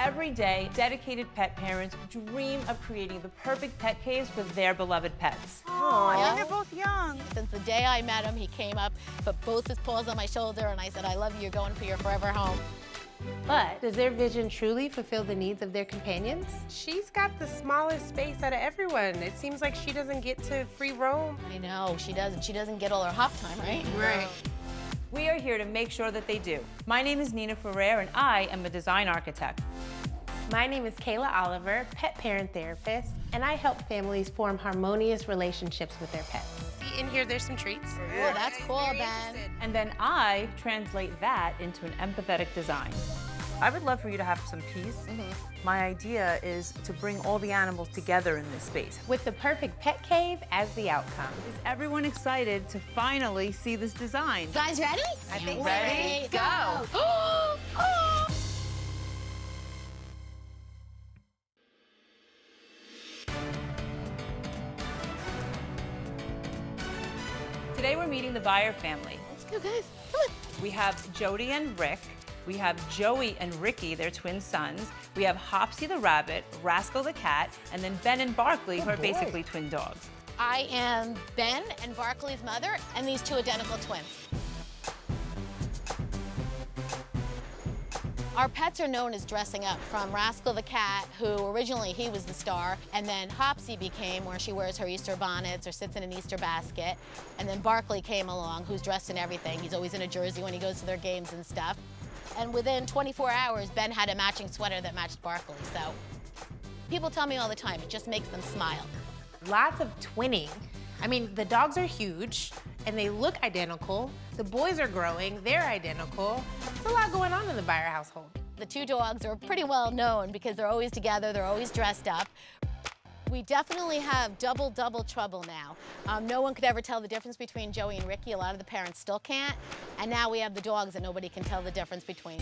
Every day, dedicated pet parents dream of creating the perfect pet caves for their beloved pets. Oh, and they're both young. Since the day I met him, he came up, put both his paws on my shoulder, and I said, I love you, you're going for your forever home. But does their vision truly fulfill the needs of their companions? She's got the smallest space out of everyone. It seems like she doesn't get to free roam. I know, she doesn't. She doesn't get all her hop time, right? Right. We are here to make sure that they do. My name is Nina Ferrer, and I am a design architect. My name is Kayla Oliver, pet parent therapist, and I help families form harmonious relationships with their pets. See, in here, there's some treats. Oh, that's cool, Ben. And then I translate that into an empathetic design. I would love for you to have some peace. My idea is to bring all the animals together in this space. With the perfect pet cave as the outcome. Is everyone excited to finally see this design? Guys, ready? I think Ready? Go! Oh! Today we're meeting the Buyer family. Let's go, guys. Come on. We have Jody and Rick. We have Joey and Ricky, their twin sons. We have Hopsy the rabbit, Rascal the cat, and then Ben and Barkley, who are basically twin dogs. I am Ben and Barkley's mother, and these two identical twins. Our pets are known as dressing up, from Rascal the cat, who originally he was the star, and then Hopsy became where she wears her Easter bonnets or sits in an Easter basket, and then Barkley came along, who's dressed in everything. He's always in a jersey when he goes to their games and stuff. And within 24 hours, Ben had a matching sweater that matched Barkley, so people tell me all the time, it just makes them smile. Lots of twinning. I mean, the dogs are huge, and they look identical. The boys are growing, they're identical. There's a lot going on in the Buyer household. The two dogs are pretty well known because they're always together, they're always dressed up. We definitely have double trouble now. No one could ever tell the difference between Joey and Ricky. A lot of the parents still can't. And now we have the dogs that nobody can tell the difference between.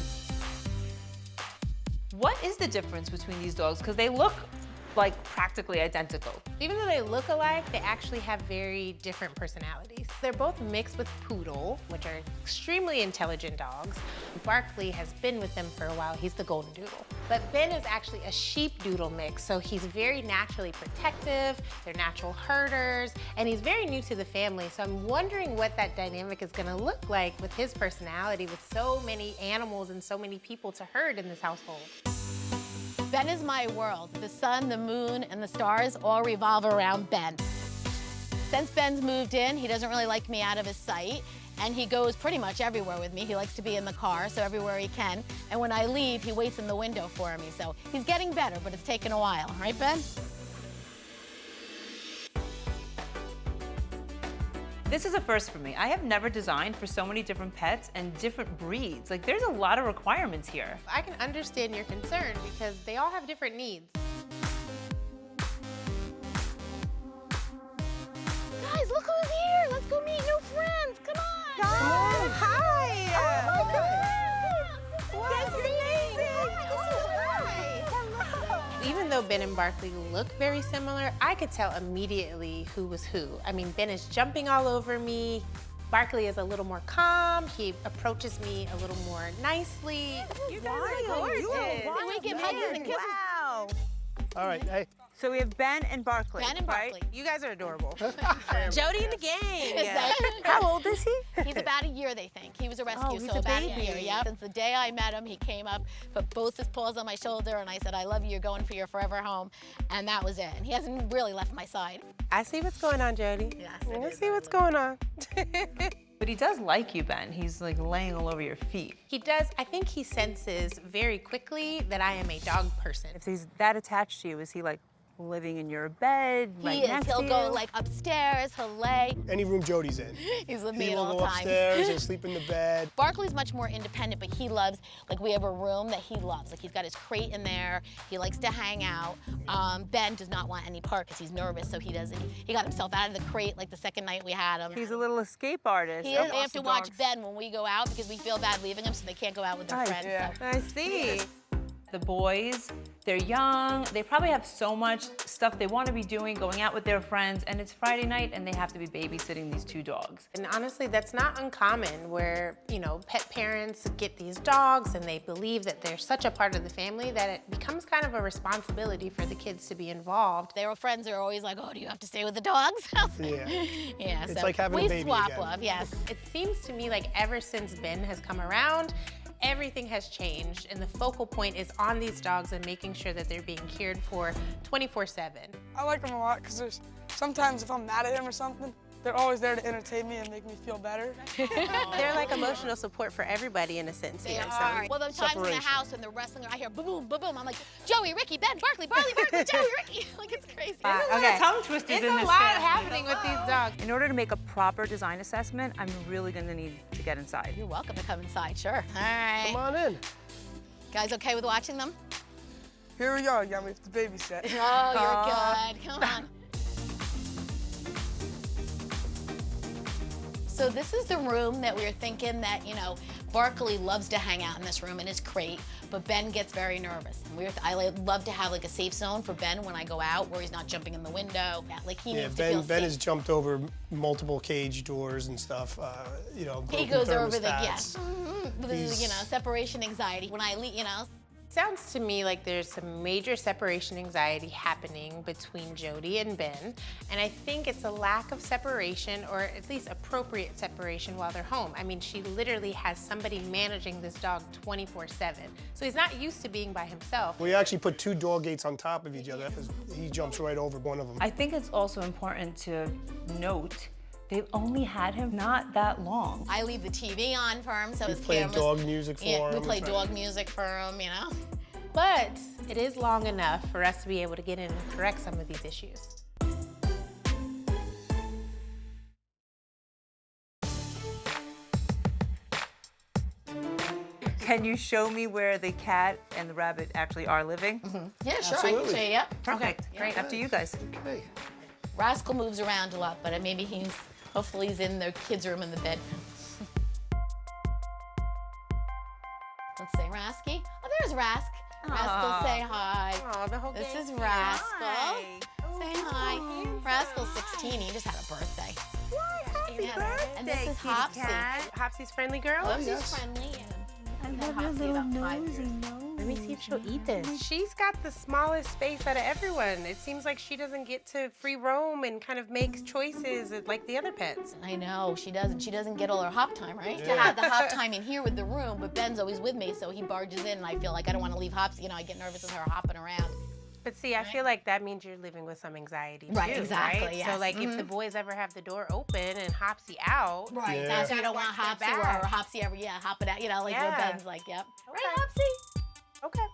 What is the difference between these dogs? Because they look like practically identical. Even though they look alike, they actually have very different personalities. They're both mixed with poodle, which are extremely intelligent dogs. Barkley has been with them for a while. He's the golden doodle. But Ben is actually a sheep doodle mix, so he's very naturally protective. They're natural herders, and he's very new to the family. So I'm wondering what that dynamic is gonna look like with his personality, with so many animals and so many people to herd in this household. Ben is my world. The sun, the moon, and the stars all revolve around Ben. Since Ben's moved in, he doesn't really like me out of his sight, and he goes pretty much everywhere with me. He likes to be in the car, so everywhere he can. And when I leave, he waits in the window for me. So he's getting better, but it's taken a while. Right, Ben? This is a first for me. I have never designed for so many different pets and different breeds. Like, there's a lot of requirements here. I can understand your concern because they all have different needs. Guys, look who's here. Let's go meet new friends. Come on. Oh, hi. Oh, my God. That's amazing. Even though Ben and Barkley look very similar, I could tell immediately who was who. I mean, Ben is jumping all over me. Barkley is a little more calm. He approaches me a little more nicely. You guys are gorgeous. Can we give hugs and kisses? Wow. All right, hey. So we have Ben and Barkley. Ben and Barkley. Right? You guys are adorable. Jody and the gang. that- How old is he? He's about a year, they think. He was a rescue, he's so a about a baby. year, yeah. Since the day I met him, he came up, put both his paws on my shoulder, and I said, I love you, you're going for your forever home. And that was it. And he hasn't really left my side. I see what's going on, Jody. Yes, I see what's going on. But he does like you, Ben. He's like laying all over your feet. He does, I think he senses very quickly that I am a dog person. If he's that attached to you, is he like living in your bed right He is. next He'll to you? go like upstairs, he'll lay. Any room Jody's in. He's with me He at will all go times. upstairs, he'll sleep in the bed. Barkley's much more independent, but he loves, like we have a room that he loves. Like he's got his crate in there. He likes to hang out. Ben does not want any part because he's nervous, so he doesn't. He got himself out of the crate like the second night we had him. He's a little escape artist. He is. They have to watch Ben when we go out because we feel bad leaving him, so they can't go out with their friends. Yeah. So. I see. The boys, they're young, they probably have so much stuff they want to be doing, going out with their friends, and it's Friday night and they have to be babysitting these 2 dogs. And honestly, that's not uncommon where, you know, pet parents get these dogs and they believe that they're such a part of the family that it becomes kind of a responsibility for the kids to be involved. Their friends are always like, oh, do you have to stay with the dogs? Yeah. Yeah, It's so like having a we baby swap again. love, yes. It seems to me like ever since Ben has come around, everything has changed and the focal point is on these dogs and making sure that they're being cared for 24/7. I like them a lot because there's sometimes if I'm mad at him or something, they're always there to entertain me and make me feel better. They're like emotional support for everybody in a sense They here. are. Well, those times in the Separation. house when they're wrestling, I hear boom, boom, boom, boom. I'm like, Joey, Ricky, Ben, Barkley, Barkley, Joey, Ricky. Like, it's crazy. Okay. Tongue twisters It's in a this lot family. happening with these dogs. In order to make a proper design assessment, I'm really going to need to get inside. You're welcome to come inside, sure. All right. Come on in. Guys okay with watching them? Here we go, you got me with the baby set. Oh, you're good. Come on. So this is the room that we were thinking that, you know, Barkley loves to hang out in this room in his crate, but Ben gets very nervous. And I love to have like a safe zone for Ben when I go out where he's not jumping in the window. Yeah, like he Yeah, needs to feel Ben safe. has jumped over multiple cage doors and stuff. You know, He broken goes over the, thermostats. yes, you know, separation anxiety. When I leave, you know, Sounds to me like there's some major separation anxiety happening between Jody and Ben, and I think it's a lack of separation, or at least appropriate separation while they're home. I mean, she literally has somebody managing this dog 24/7, so he's not used to being by himself. We actually put 2 dog gates on top of each other because he jumps right over one of them. I think it's also important to note they've only had him not that long. I leave the TV on for him, so We his play cameras. dog music for Yeah, we him. play dog music for him, you know. But it is long enough for us to be able to get in and correct some of these issues. Can you show me where the cat and the rabbit actually are living? Yeah, sure. I can Absolutely. show you. Yep. Perfect. Great. After you guys. Okay. Rascal moves around a lot, but maybe hopefully he's in the kids' room in the bed. Let's say Rasky. Oh, there's Rask. Rascal, say hi. Oh, the whole This gang's is Rascal. Hi. Say hi. Rascal's 16. He just had a birthday. Happy Yeah. birthday, And this is kitty Hopsy. cat. Hopsy's friendly girl. Hopsy's yes. friendly. And I I've love had your Hopsy little about 5 nosy years. nose. Let me see if she'll eat this. She's got the smallest space out of everyone. It seems like she doesn't get to free roam and kind of make choices like the other pets. I know, she doesn't. She doesn't get all her hop time, right? To have the hop time in here with the room, but Ben's always with me, so he barges in, and I feel like I don't want to leave Hopsy. You know, I get nervous with her hopping around. But see, I feel like that means you're living with some anxiety too, Right, exactly, right? yes. So like if the boys ever have the door open and Hopsy out, Right. Yeah. That's why you don't want Watch their Hopsy or back. Hopsy ever, hopping out. You know, like Yeah. where Ben's like, yep. Okay. Right, Hopsy? okay.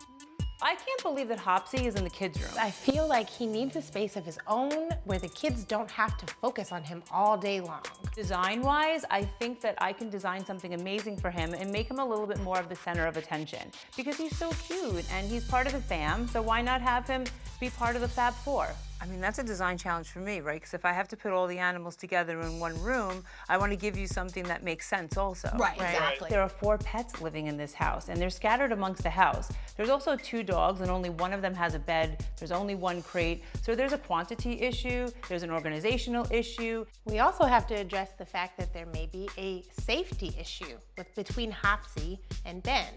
I can't believe that Hopsy is in the kids' room. I feel like he needs a space of his own where the kids don't have to focus on him all day long. Design-wise, I think that I can design something amazing for him and make him a little bit more of the center of attention because he's so cute and he's part of the fam, so why not have him be part of the Fab Four? I mean, that's a design challenge for me, right? Because if I have to put all the animals together in one room, I want to give you something that makes sense also. Right, exactly. There are 4 pets living in this house, and they're scattered amongst the house. There's also 2 dogs, and only one of them has a bed. There's only 1 crate. So there's a quantity issue. There's an organizational issue. We also have to address the fact that there may be a safety issue between Hopsy and Ben.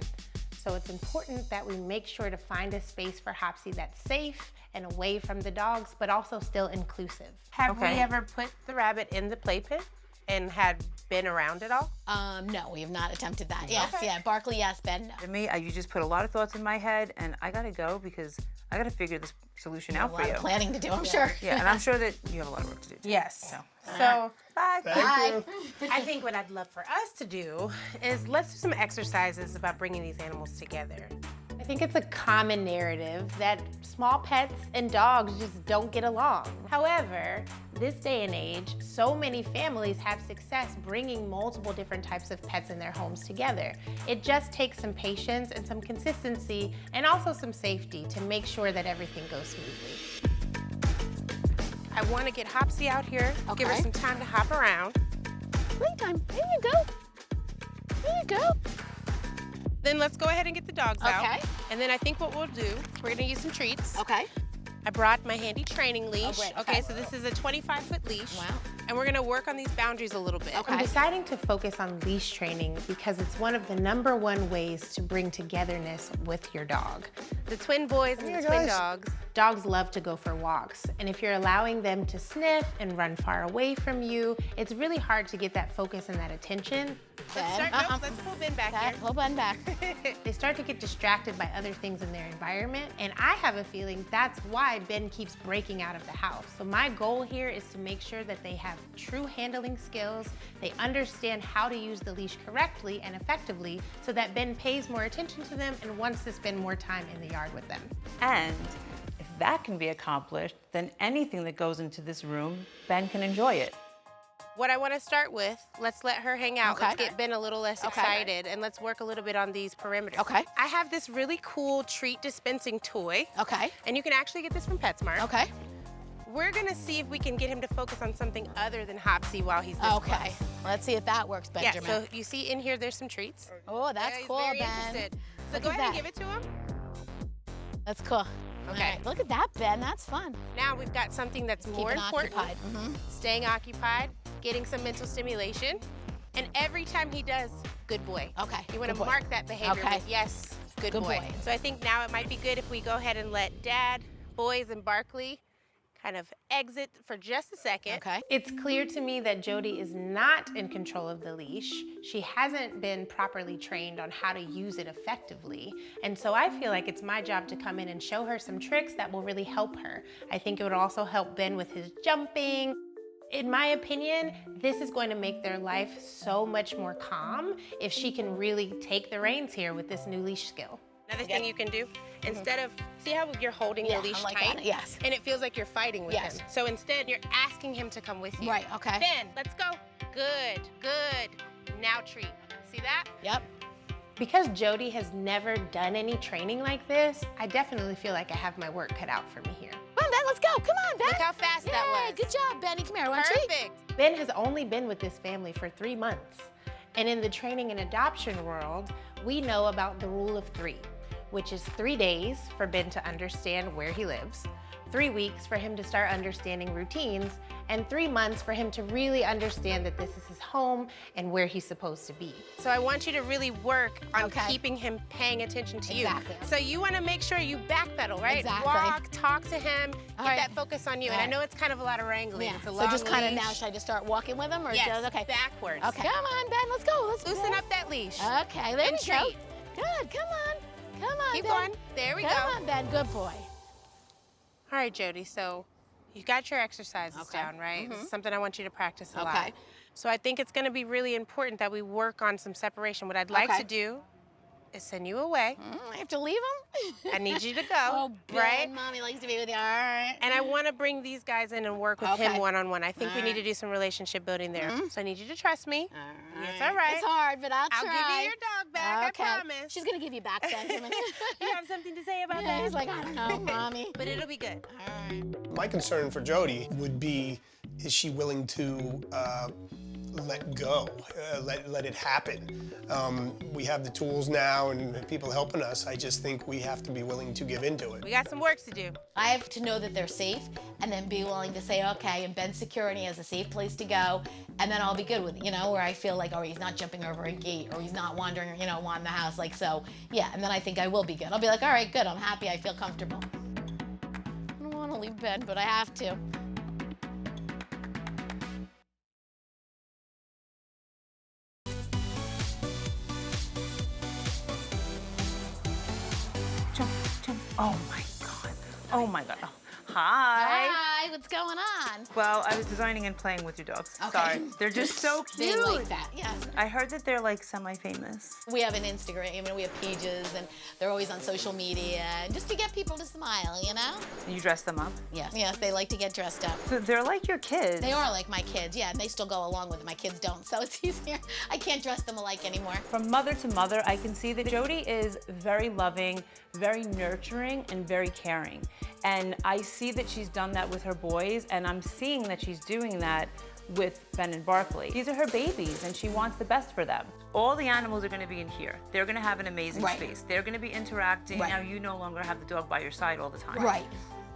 So it's important that we make sure to find a space for Hopsy that's safe and away from the dogs, but also still inclusive. Have we Okay. ever put the rabbit in the playpen and had Ben around at all? No, we have not attempted that. Yes, yeah. Barkley, yes. Ben, no. To me, you just put a lot of thoughts in my head, and I gotta go because I gotta figure this solution out A for lot you. of planning to do, I'm sure. Yeah, and I'm sure that you have a lot of work to do. Too. Yes. So Bye. Thank you. I think what I'd love for us to do is let's do some exercises about bringing these animals together. I think it's a common narrative that small pets and dogs just don't get along. However, this day and age, so many families have success bringing multiple different types of pets in their homes together. It just takes some patience and some consistency and also some safety to make sure that everything goes smoothly. I want to get Hopsy out here, give her Okay. some time to hop around. Playtime. There you go. There you go. Then let's go ahead and get the dogs out. Okay. And then I think what we'll do, we're gonna use some treats. Okay. I brought my handy training leash. great. Okay, Okay. so this is a 25-foot leash. Wow. And we're gonna work on these boundaries a little bit. Okay. I'm deciding to focus on leash training because it's one of the #1 ways to bring togetherness with your dog. The twin boys and the twin dogs. Dogs love to go for walks, and if you're allowing them to sniff and run far away from you, it's really hard to get that focus and that attention. Let's pull Ben back here. Pull Ben back. They start to get distracted by other things in their environment, and I have a feeling that's why Ben keeps breaking out of the house. So my goal here is to make sure that they have true handling skills, they understand how to use the leash correctly and effectively so that Ben pays more attention to them and wants to spend more time in the yard with them. And if that can be accomplished, then anything that goes into this room, Ben can enjoy it. What I want to start with, let's let her hang out. Okay. Let's get Ben a little less excited, and let's work a little bit on these perimeters. Okay. I have this really cool treat dispensing toy. Okay. And you can actually get this from PetSmart. Okay. We're gonna see if we can get him to focus on something other than Hopsy while he's this Okay. close. Let's see if that works, Benjamin. Yeah, so you see in here, there's some treats. Oh, that's He's cool, very Ben. interested. So Look go at ahead and that. give it to him. That's cool. Okay. All right, look at that, Ben. That's fun. Now we've got something that's more Keeping important. occupied. Mm-hmm. Staying occupied, getting some mental stimulation. And every time he does, good boy. Okay, You want good to boy. mark that behavior Okay. with yes, good Good boy. boy. So I think now it might be good if we go ahead and let Dad, boys, and Barkley kind of exit for just a second. Okay. It's clear to me that Jody is not in control of the leash. She hasn't been properly trained on how to use it effectively. And so I feel like it's my job to come in and show her some tricks that will really help her. I think it would also help Ben with his jumping. In my opinion, this is going to make their life so much more calm if she can really take the reins here with this new leash skill. Another thing you can do, instead of, see how you're holding Yeah, the leash I'm like tight? that, yes. And it feels like you're fighting with Yes. him. So instead, you're asking him to come with you. Right, okay. Ben, let's go. Good, good. Now treat. See that? Yep. Because Jody has never done any training like this, I definitely feel like I have my work cut out for me here. Come on, Ben, let's go. Come on, Ben. Look how fast that Yay, was. good job, Benny. Come here, want a treat? Perfect. Ben has only been with this family for 3 months. And in the training and adoption world, we know about the rule of 3, which is 3 days for Ben to understand where he lives, 3 weeks for him to start understanding routines, and 3 months for him to really understand that this is his home and where he's supposed to be. So I want you to really work on Okay. keeping him paying attention to you. Exactly. So you want to make sure you backpedal, right? Exactly. Walk, talk to him, All get right. that focus on you. All And I right. know it's kind of a lot of wrangling. Yeah. It's a So long just kind of leash. now, should I just start walking with him or Yes, just, okay. backwards. Okay. Come on, Ben, let's go. Let's Loosen go. up that leash. Okay, there And we go. treat. Good, come on. Come on, Keep Ben. going. There we Come go. on, Ben, good boy. All right, Jody, so you got your exercises Okay. down, right? This is something I want you to practice a lot. Okay. So I think it's gonna be really important that we work on some separation. What I'd like Okay. to do is send you away. I have to leave him? I need you to go, Oh, Ben, right? Mommy likes to be with you. All right. And I want to bring these guys in and work with Okay. him one-on-one. I think we need Alright. to do some relationship building there. So I need you to trust me. It's right. all right. It's hard, but I'll I'll try. give you your dog back, Okay. I promise. She's gonna give you back, Benjamin. You have something to say about Yeah, that? he's like, I don't know, Mommy. But it'll be good. All right. My concern for Jody would be, is she willing to let go, let it happen? We have the tools now and people helping us. I just think we have to be willing to give into it. We got some work to do. I have to know that they're safe and then be willing to say, okay, and Ben's security has a safe place to go, and then I'll be good with it, where I feel like, oh, he's not jumping over a gate or he's not wandering, around the house, like so. Yeah, and then I think I will be good. I'll be like, all right, good, I'm happy, I feel comfortable. I don't want to leave Ben, but I have to. Jump, jump. Oh my God. Oh my God. Hi. Hi, what's going on? Well, I was designing and playing with your dogs. Okay. Sorry. They're just so They cute. like that, yes. I heard that they're like semi-famous. We have an Instagram, we have pages, and they're always on social media, just to get people to smile, You dress them up. Yes, they like to get dressed up. So they're like your kids. They are like my kids, yeah, and they still go along with it. My kids don't, so it's easier. I can't dress them alike anymore. From mother to mother, I can see that Jody is very loving, very nurturing, and very caring. And I see that she's done that with her boys, and I'm seeing that she's doing that with Ben and Barkley. These are her babies and she wants the best for them. All the animals are gonna be in here. They're gonna have an amazing space. They're gonna be interacting. Now you no longer have the dog by your side all the time. Right.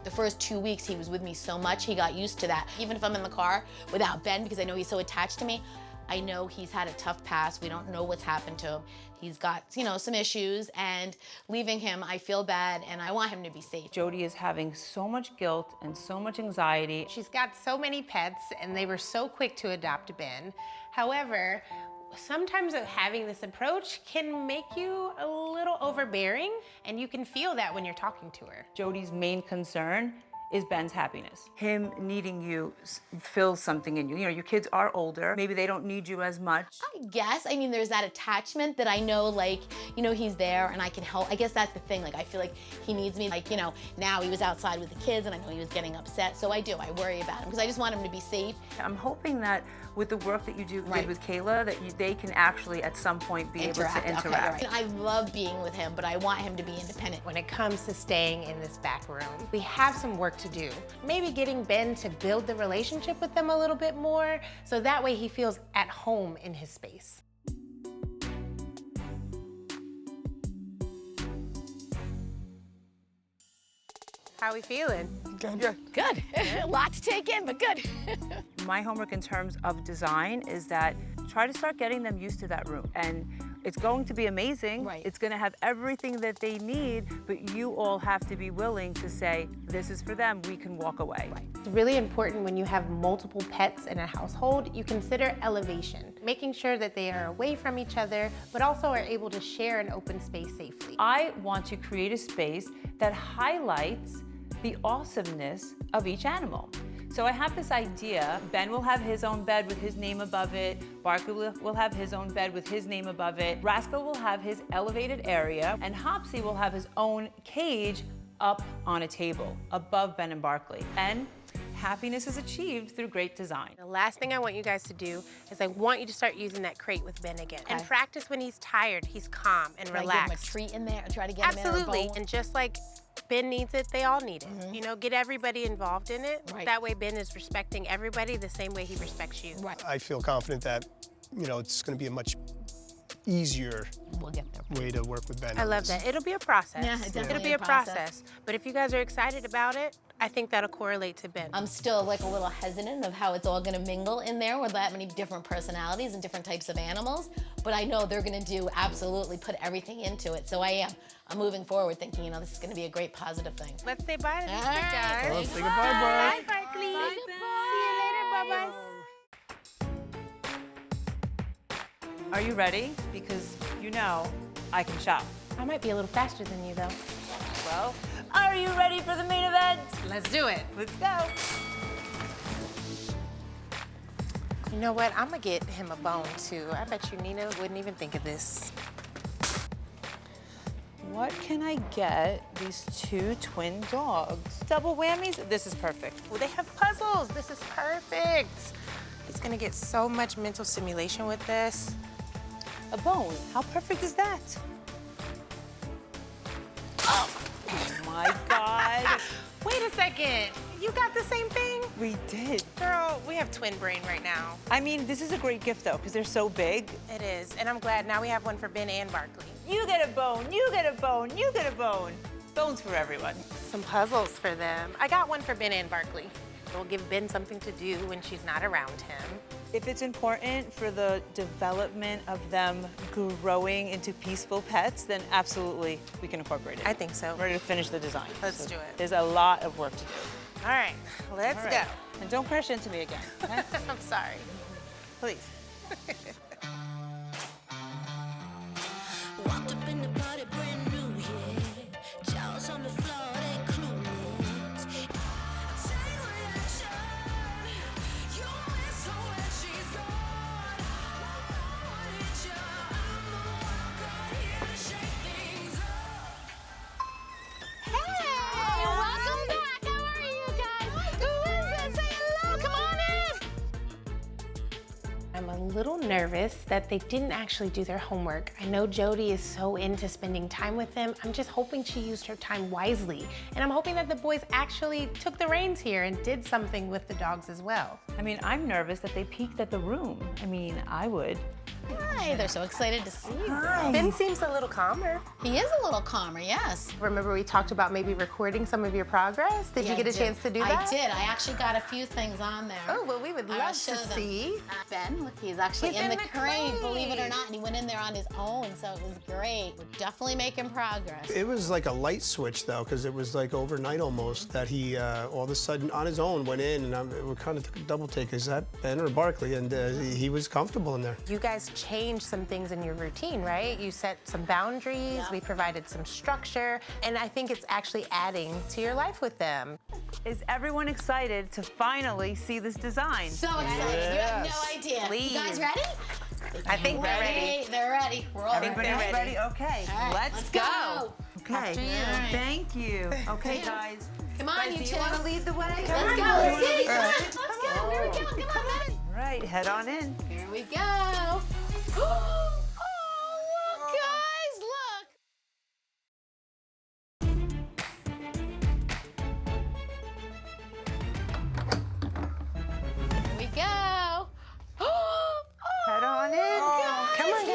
The first 2 weeks he was with me so much, he got used to that. Even if I'm in the car without Ben, because I know he's so attached to me, I know he's had a tough past. We don't know what's happened to him. He's got, you know, some issues, and leaving him, I feel bad, and I want him to be safe. Jody is having so much guilt and so much anxiety. She's got so many pets, and they were so quick to adopt Ben. However, sometimes having this approach can make you a little overbearing, and you can feel that when you're talking to her. Jody's main concern is Ben's happiness. Him needing you fills something in you. You know, your kids are older. Maybe they don't need you as much. I guess. I mean, there's that attachment that I know, like, you know, he's there and I can help. I guess that's the thing. Like, I feel like he needs me. Like, you know, now he was outside with the kids and I know he was getting upset. So I do. I worry about him because I just want him to be safe. I'm hoping that with the work that you did with Kayla, that they can actually at some point be able to interact. Okay, I love being with him, but I want him to be independent. When it comes to staying in this back room, we have some work to do. Maybe getting Ben to build the relationship with them a little bit more, so that way he feels at home in his space. How we feeling? Good. Good. A lot to take in, but good. My homework in terms of design is that try to start getting them used to that room. And it's going to be amazing. Right. It's going to have everything that they need, but you all have to be willing to say, this is for them, we can walk away. Right. It's really important when you have multiple pets in a household, you consider elevation, making sure that they are away from each other, but also are able to share an open space safely. I want to create a space that highlights the awesomeness of each animal. So I have this idea. Ben will have his own bed with his name above it. Barkley will have his own bed with his name above it. Rascal will have his elevated area. And Hopsy will have his own cage up on a table above Ben and Barkley. And happiness is achieved through great design. The last thing I want you guys to do is I want you to start using that crate with Ben again. And practice when he's tired, he's calm and relaxed. Give him a treat in there and try to get him in a bowl. And just like Ben needs it, they all need it. You know, get everybody involved in it. That way Ben is respecting everybody the same way he respects you. I feel confident that, you know, it's going to be a much easier way to work with Ben. I love that. It'll be a process. Yeah, it's definitely It'll be a process. But if you guys are excited about it, I think that'll correlate to Ben. I'm still like a little hesitant of how it's all gonna mingle in there with that many different personalities and different types of animals, but I know they're gonna do absolutely put everything into it. So I'm moving forward thinking, you know, this is gonna be a great positive thing. Let's say bye to these All guys. Well, say goodbye, bye. Bye, Barkley. Bye, See you later, bye-bye. Are you ready? Because you know I can shop. I might be a little faster than you though. Well, are you ready for the main event? Let's do it. Let's go. You know what? I'm gonna get him a bone too. I bet you Nina wouldn't even think of this. What can I get these two twin dogs? Double whammies? This is perfect. Well, they have puzzles. This is perfect. He's gonna get so much mental stimulation with this. A bone. How perfect is that? Oh my God. Wait a second. You got the same thing? We did. Girl, we have twin brain right now. I mean, this is a great gift though, because they're so big. It is, and I'm glad now we have one for Ben and Barkley. You get a bone, you get a bone, you get a bone. Bones for everyone. Some puzzles for them. I got one for Ben and Barkley. We'll give Ben something to do when she's not around him. If it's important for the development of them growing into peaceful pets, then absolutely we can incorporate it. I think so. I'm ready to finish the design. Let's do it. There's a lot of work to do. All right, let's go. And don't crash into me again, okay? I'm sorry. Please. Walked up in the party brand new, yeah. Jaws on the floor, they clueless. Chain reaction. You miss her when she's gone. Won't hit ya. I'm the one got here to shake things up. Hey, welcome back. How are you guys? Who is it? Say hello. Come on in. I'm a little nervous that they didn't actually do their homework. I know Jody is so into spending time with them. I'm just hoping she used her time wisely. And I'm hoping that the boys actually took the reins here and did something with the dogs as well. I mean, I'm nervous that they peeked at the room. I mean, I would. Hi, they're so excited to see you. Ben seems a little calmer. He is a little calmer, yes. Remember we talked about maybe recording some of your progress? Did Yeah, you get a chance to do that? I did. I actually got a few things on there. Oh, well, we would I'll love show to them. see. Ben, look, he's actually He's in the in the crate, believe it or crate. not, and he went in there on his own, so it was great. We're definitely making progress. It was like a light switch though, because it was like overnight almost that he all of a sudden on his own went in, and we kind of took a double take. Is that Ben or Barkley? And he was comfortable in there. You guys changed some things in your routine, right? You set some boundaries, we provided some structure, and I think it's actually adding to your life with them. Is everyone excited to finally see this design? So excited. You have no idea. Please. You guys ready? I think we're ready. They're ready. We're all Everybody's ready. ready? Okay, All right, let's go. Okay, After you. thank you. Okay, guys. Come on, Guys, you do two. you want to lead the way? Let's go. Let's get it. Come on. Let's go. Here we go. Come on. All right, head on in. Here we go. Oh, look, guys, look. Here we go. Head on in. Come on,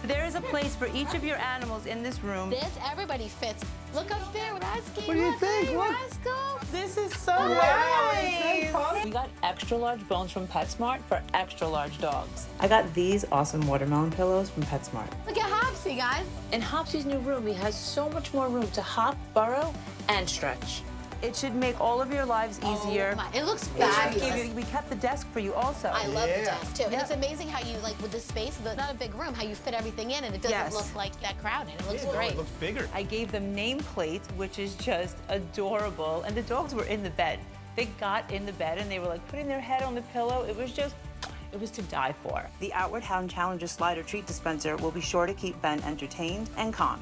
There is a place for each of your animals in this room. This, everybody fits. Look up there, Rascal. What do you think? Hey, Look. Rascal. This is so nice. We got extra large bones from PetSmart for extra large dogs. I got these awesome watermelon pillows from PetSmart. Look at Hopsy, guys. In Hopsy's new room, he has so much more room to hop, burrow, and stretch. It should make all of your lives easier. Oh my, it looks fabulous. We kept the desk for you also. I love the Yeah. desk too. And it's amazing how you, like with the space, not a big room, how you fit everything in and it doesn't Yes. look like that crowded. It looks Yeah, great. It looks bigger. I gave them nameplates, which is just adorable. And the dogs were in the bed. They got in the bed and they were like putting their head on the pillow. It was to die for. The Outward Hound Challenger slider treat dispenser will be sure to keep Ben entertained and calm.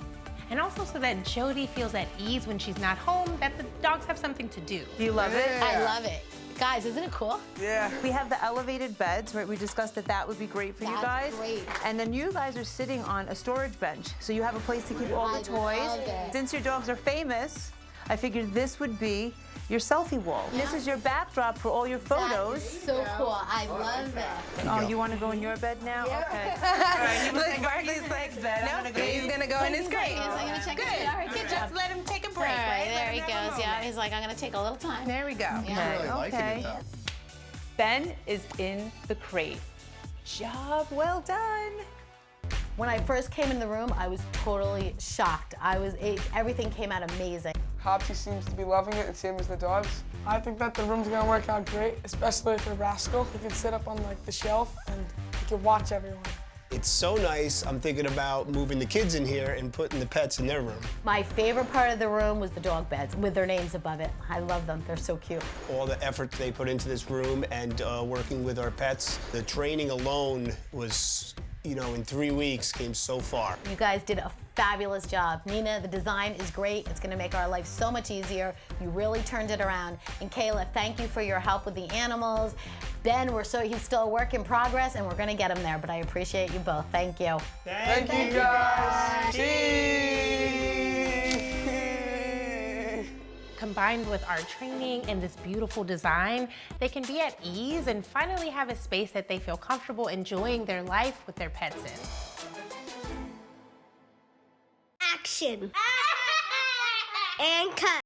And also so that Jody feels at ease when she's not home, that the dogs have something to do. Do you love it? I love it. Guys, isn't it cool? Yeah. We have the elevated beds, right? We discussed that would be great for you That's guys. great. And then you guys are sitting on a storage bench, so you have a place to keep all the I toys. love it. Since your dogs are famous, I figured this would be your selfie wall. This is your backdrop for all your photos. That is so cool. I love it. Oh, you want to go in your bed now? Okay. All right, you Look, Barkley's like, no, he's gonna go in his crate. Yes, I'm gonna check his feet. All right, good job. Just let him take a All break, right, right? there he goes. Yeah, he's like, I'm gonna take a little time. There we go. Yeah. Really liking Okay. it though. Ben is in the crate. Job well done. When I first came in the room, I was totally shocked. Everything came out amazing. Hopsy seems to be loving it, the same as the dogs. I think that the room's gonna work out great, especially for Rascal. He can sit up on like the shelf and he can watch everyone. It's so nice. I'm thinking about moving the kids in here and putting the pets in their room. My favorite part of the room was the dog beds with their names above it. I love them. They're so cute. All the effort they put into this room and working with our pets. The training alone was, in 3 weeks came so far. You guys did a fabulous job. Nina, the design is great. It's gonna make our life so much easier. You really turned it around. And Kayla, thank you for your help with the animals. Ben, he's still a work in progress and we're gonna get him there, but I appreciate you both. Thank you. Thank you guys. Combined with our training and this beautiful design, they can be at ease and finally have a space that they feel comfortable enjoying their life with their pets in. Action. And cut.